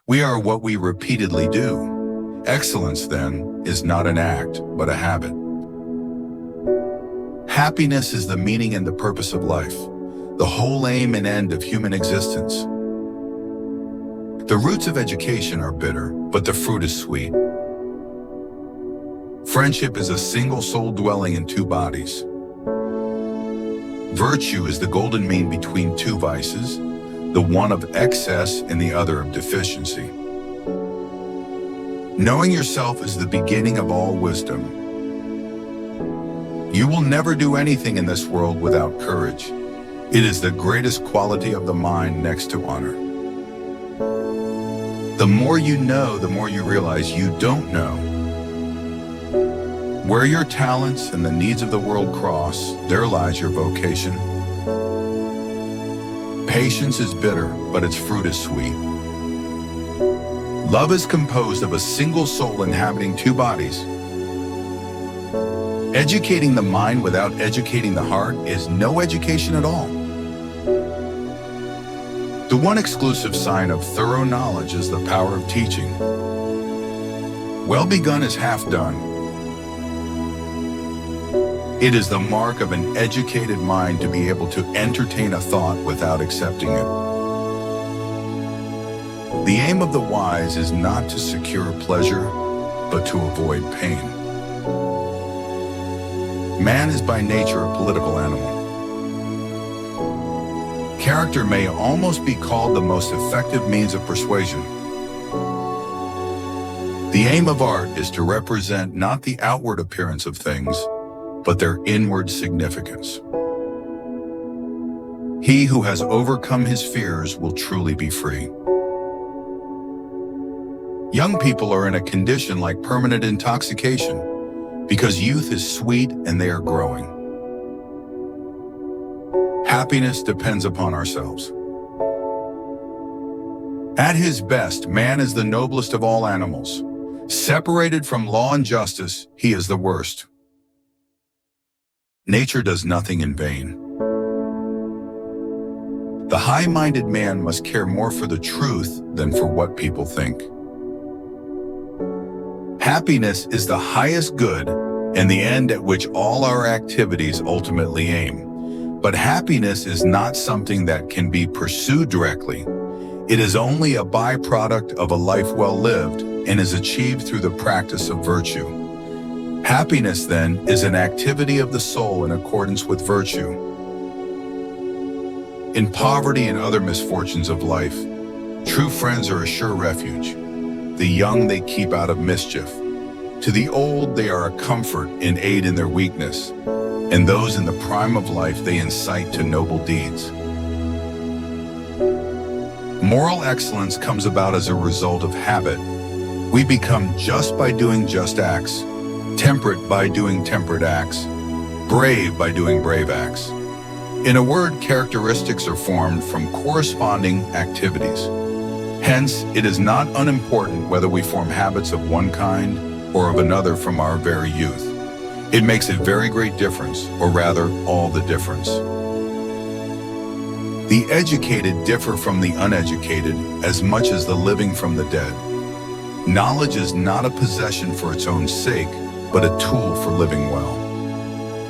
We are what we repeatedly do. Excellence, then, is not an act, but a habit. Happiness is the meaning and the purpose of life, the whole aim and end of human existence. The roots of education are bitter, but the fruit is sweet. Friendship is a single soul dwelling in two bodies. Virtue is the golden mean between two vices, the one of excess and the other of deficiency. Knowing yourself is the beginning of all wisdom. You will never do anything in this world without courage. It is the greatest quality of the mind next to honor. The more you know, the more you realize you don't know. Where your talents and the needs of the world cross, there lies your vocation. Patience is bitter, but its fruit is sweet. Love is composed of a single soul inhabiting two bodies. Educating the mind without educating the heart is no education at all. The one exclusive sign of thorough knowledge is the power of teaching. Well begun is half done. It is the mark of an educated mind to be able to entertain a thought without accepting it. The aim of the wise is not to secure pleasure, but to avoid pain. Man is by nature a political animal. Character may almost be called the most effective means of persuasion. The aim of art is to represent not the outward appearance of things, but their inward significance. He who has overcome his fears will truly be free. Young people are in a condition like permanent intoxication because youth is sweet and they are growing. Happiness depends upon ourselves. At his best, man is the noblest of all animals. Separated from law and justice, he is the worst. Nature does nothing in vain. The high-minded man must care more for the truth than for what people think. Happiness is the highest good and the end at which all our activities ultimately aim. But happiness is not something that can be pursued directly. It is only a byproduct of a life well lived and is achieved through the practice of virtue. Happiness, then, is an activity of the soul in accordance with virtue. In poverty and other misfortunes of life, true friends are a sure refuge. The young they keep out of mischief. To the old they are a comfort and aid in their weakness. And those in the prime of life they incite to noble deeds. Moral excellence comes about as a result of habit. We become just by doing just acts, temperate by doing temperate acts, brave by doing brave acts. In a word, characteristics are formed from corresponding activities. Hence, it is not unimportant whether we form habits of one kind or of another from our very youth. It makes a very great difference, or rather, all the difference. The educated differ from the uneducated as much as the living from the dead. Knowledge is not a possession for its own sake, but a tool for living well.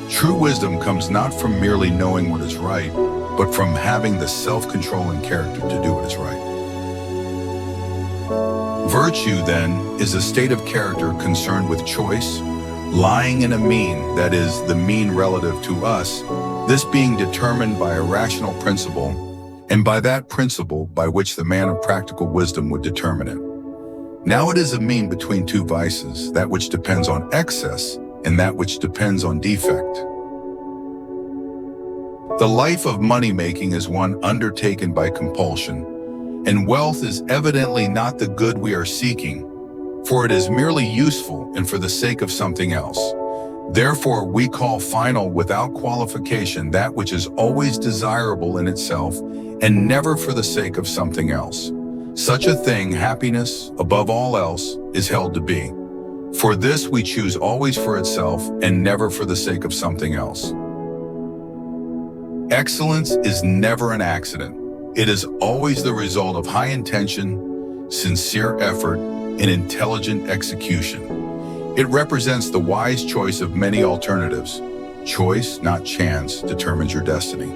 True wisdom comes not from merely knowing what is right, but from having the self-control and character to do what is right. Virtue, then, is a state of character concerned with choice, lying in a mean, that is, the mean relative to us, this being determined by a rational principle, and by that principle by which the man of practical wisdom would determine it. Now it is a mean between two vices, that which depends on excess and that which depends on defect. The life of money-making is one undertaken by compulsion, and wealth is evidently not the good we are seeking, for it is merely useful and for the sake of something else. Therefore, we call final without qualification that which is always desirable in itself and never for the sake of something else. Such a thing, happiness, above all else, is held to be. For this we choose always for itself and never for the sake of something else. Excellence is never an accident. It is always the result of high intention, sincere effort, and intelligent execution. It represents the wise choice of many alternatives. Choice, not chance, determines your destiny.